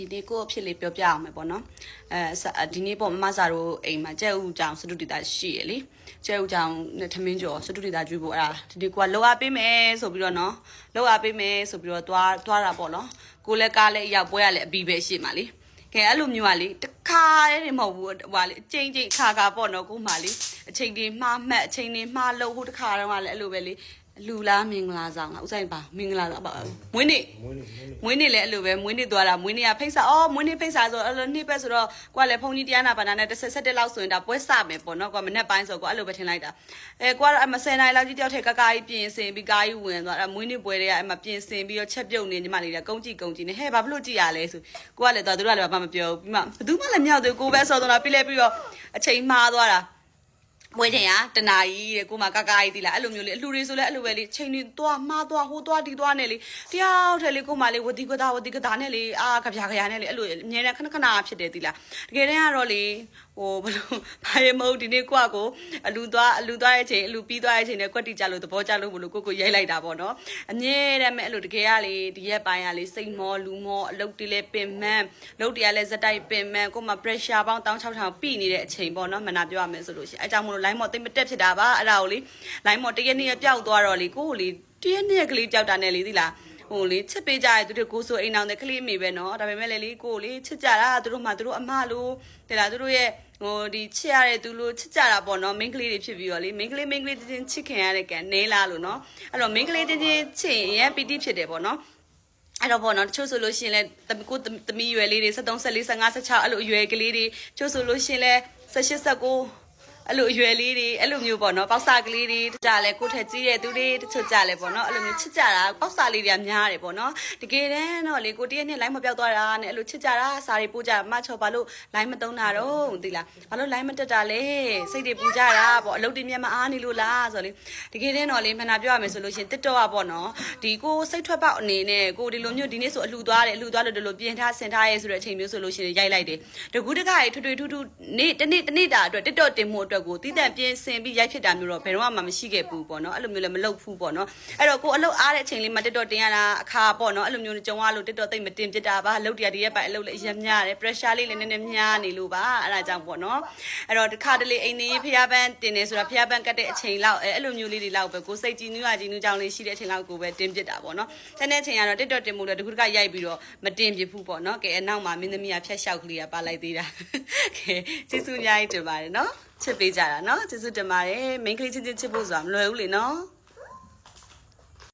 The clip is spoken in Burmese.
ဒီနေ့ကိုအဖြစ်လေးပြောပြအောင်မယ်ပေါ့နော်ဒီနေ့ပေါ့မမစာတို့အိမ်မှာကျဲဥကြောင်စတုတီတာရှိရလေကျဲဥကြောင်နဲ့ထမင်းကျော်စတုတီတာကျွေးဖို့အဲ့ဒါဒီနေ့ကိုကလောက်အားပေးမယ်ဆိုပြီးတော့နော်လောက်အားပေးမယ်ဆိုပြီးတော့သွားတာပေါ့နော်ကိုလည်းကားလည်းရောက်ပွဲရလည်းအပီပဲရှိမှာလေကဲအဲ့လိုမျိုးကလေတခါတည်းမဟုတ်ဘူးဟိုလေအချိန်ခါပေါ့နော်ကိုမှလေအချိန်တွေမှားမှတ်အချိန်တွေမှားလို့ဟိုတခါတော့ကလည်းအဲ့လိုပဲလေလူလားမင်္ဂလာဆောင်လားဥဆိုင်ပါမင်္ဂလာဆောင်ပါမွေးနေ့လည်းအဲ့လိုပဲမွေးနေ့သွားတာမွေးနေ့ကဖိတ်စာမွေးနေ့ဖိတ်စာဆိုအဲ့လိုနေ့ပဲဆိုတော့ကိုကလည်းဖုန်းကြီးတရားနာပါနာနဲ့17လောက်ဆိုရင်ဒါပွဲစမယ်ပေါ့နော်ကိုကမနေ့ပိုင်းဆိုကိုအဲ့လိုပဲထင်လိုက်တာကိုကတော့အမ10နိုင်လောက်ကြီးတယောက်ထဲကားကြီးပြင်ဆင်ပြီးကားကြီးဝင်သွားအဲ့မွေးနေ့ပွဲတွေကအဲ့မှာပြင်ဆင်ပြီးတော့ချက်ပြုတ်နေညီမလေးကကုန်းကြည့်နေဟဲ့ဘာဖြစ်လို့ကြည်ရလဲဆိုကိုကလည်းသွားသူတို့ကလည်းဘာမှမပြောဘူးပြီးမှဘယ်သူမှလည်းမြောက်သေးကိုပဲစောတော့တာပြီးလဲပြီးတော့အချိန်မှားသွားတာမွေးတယ်တနာကြီးတဲ့ကိုမကာကာကြီးတီလားအဲ့လိုမျိုးလေအလှူတွေဆိုလဲအဲ့လိုပဲလေချိန်တွေသွားမှားသွားဟိုသွားဒီသွားနဲ့လေတယောက်ထဲလေကိုမလေးဝတိကတာနဲ့လေခပြနဲ့လေအဲ့လိုအမြဲတမ်းခဏဖြစ်တယ်တီလားတကယ်တမ်းကတော့လေဟိုဘလို့ဘာရမဟုတ်ဒီနေ့ကိုအလူသွားရဲ့ချိန်အလူပြီးသွားရဲ့ချိန်နဲ့ကွက်တီကြလို့သဘောကျလို့ဘလို့ကိုရိုက်လိုက်တာပေါ့နော်အမြဲတမ်းပဲအဲ့လိုတကယ်ကလေဒီရက်ပိုင်းကလေစိတ်မောလူမောအလုတ်တီလဲပင်မန်းလုတ်တရားလဲဇက်တိုက်ပင်မန်းကိုမ pressure ပေါင်း16000ပြီနေတဲ့အချိန်ပေါ့နော်မနာပြောရမယ်ဆိုလို့ရှိရင်အဲကြောင့်မလို့ line မော်တိတ်မတက်ဖြစ်တာပါအဲ့ဒါကိုလေ line မော်တရက်နေ့ပျောက်သွားတော့လေကိုလေတရက်နေ့ကလေးပျောက်တာနဲ့လေသိလားဟိုလေချစ်ပေးကြရသူတို့ကိုဆိုအိမ်အောင်တဲ့ကလေးမိပဲเนาะဒါပေမဲ့လေကိုလေချစ်ကြတာသူတို့မှသူတို့အမလို့တဲ့လားသူတို့ရဲ့ဟိုဒီချစ်ရတဲ့သူလို့ချစ်ကြတာပေါ့เนาะမိန်းကလေးတွေဖြစ်ပြီးတော့လေမိန်းကလေးချင်းချစ်ခင်ရတဲ့ကန်နဲလားလို့เนาะအဲ့တော့မိန်းကလေးချင်းချစ်ရင်ပီတိဖြစ်တယ်ပေါ့เนาะအဲ့တော့ပေါ့နော်တချို့ဆိုလို့ရှိရင်လဲကိုသမီးရွယ်လေးတွေ73 74 55 16အဲ့လိုအရွယ်ကလေးတွေတချို့ဆိုလို့ရှိရင်လဲ18 19အဲ့လိုအရွယ်လေးတွေအဲ့လိုမျိုးပေါ့နော်ပေါက်စာကလေးတွေတကြလဲကိုထက်ကြီးတဲ့သူတွေတချို့ကြလဲပေါ့နော်အဲ့လိုမျိုးချစ်ကြတာပေါက်စာလေးတွေကများတယ်ပေါ့နော်တကယ်တမ်းတော့လေကိုတရက်နဲ့ line မပြောက်သွားတာနဲ့အဲ့လိုချစ်ကြတာစာတွေပို့ကြမချော်ဘာလို့ line မသုံးတာတော့သိလားဘာလို့ line မတက်တာလဲစိတ်တွေပူကြတာပေါ့အလုပ်တွေမျက်မအားနေလို့လားဆိုတော့လေတကယ်တမ်းတော့လေမှန်တာပြောရမယ်ဆိုလို့ရှိရင် TikTok อ่ะပေါ့နော်ဒီကိုစိတ်ထွက်ပေါက်အနေနဲ့ကိုဒီလိုမျိုးဒီနေ့ဆိုအလှသွားလို့ဒီလိုပြင်ထားဆင်ထားရဲဆိုတဲ့အချိန်မျိုးဆိုလို့ရှိရင်ရိုက်လိုက်တယ်တကူတကကြီးထွေထူးနေ့တနေ့တာအတွက် TikTok တင်မှုအတွက်ကိုတည်တံ့ပြင်ဆင်ပြီးရိုက်ဖြစ်တာမျိုးတော့ဘယ်တော့မှမရှိခဲ့ဘူးပေါ့နော်အဲ့လိုမျိုးလည်းမလုပ်ဘူးပေါ့နော်အဲ့တော့ကိုအလုပ်အားတဲ့အချိန်လေးမှာ TikTok တင်ရတာအခါပေါ့နော်အဲ့လိုမျိုးကြုံရလို့ TikTok သိမ့်မတင်ပြတာပါအလုပ်တရားဒီရက်ပိုင်းအလုပ်လည်းအရင်များတယ် pressure လေးလည်းနည်းနည်းများနေလို့ပါအဲ့ဒါကြောင့်ပေါ့နော်အဲ့တော့တစ်ခါတလေအိမ်နေဖျားပန်းတင်နေဆိုတာဖျားပန်းကတ်တဲ့အချိန်လောက်အဲ့လိုမျိုးလေးတွေလောက်ပဲကိုစိတ်ကြည်နူးကြောင်လေးရှိတဲ့အချိန်လောက်ကိုပဲတင်ပြတာပေါ့နော်တဲ့တဲ့အချိန်ကတော့ TikTok တင်မှုတော့တခုတကရိုက်ပြီးတော့မတင်ပြဘူးပေါ့နော်ကဲအနောက်မှာမင်းသမီးကဖျက်လျှောက်ကလေးကပါလိုက်သေးတာကဲကျေးဇူးအများကြီးတင်ပါတယ်နော်ချစ်ပေးကြတာနော်ကျေးဇူးတင်ပါတယ်မိန်းကလေးချင်းချစ်ဖို့ဆိုတာမလွယ်ဘူးလေနော်